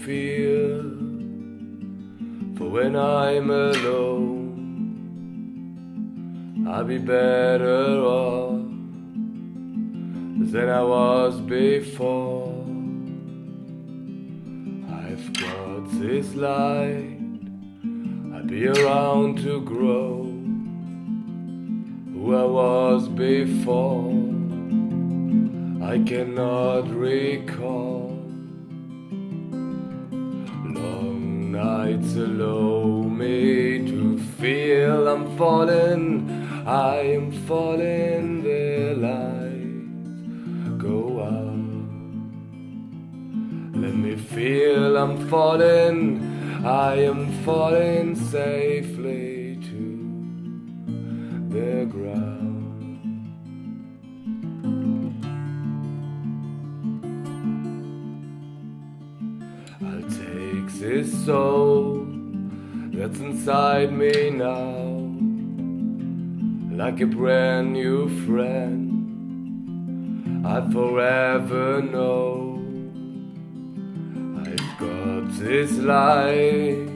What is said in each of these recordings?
feel, for when I'm alone I'll be better off than I was before. I've got this light, I'll be around to grow who I was before. I cannot recall long nights allow me to feel I'm falling, I am falling, the lights go out. Let me feel I'm falling, I am falling safely to the ground. I'll take this soul that's inside me now, like a brand new friend I forever know. I've got this light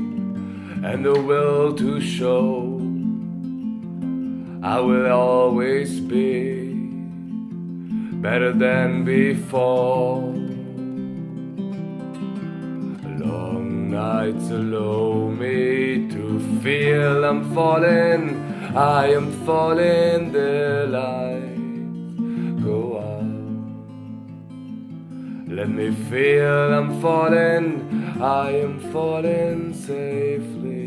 and the will to show I will always be better than before. Long nights allow me to feel I'm falling, I am falling, the lights go out. Let me feel I'm falling, I am falling safely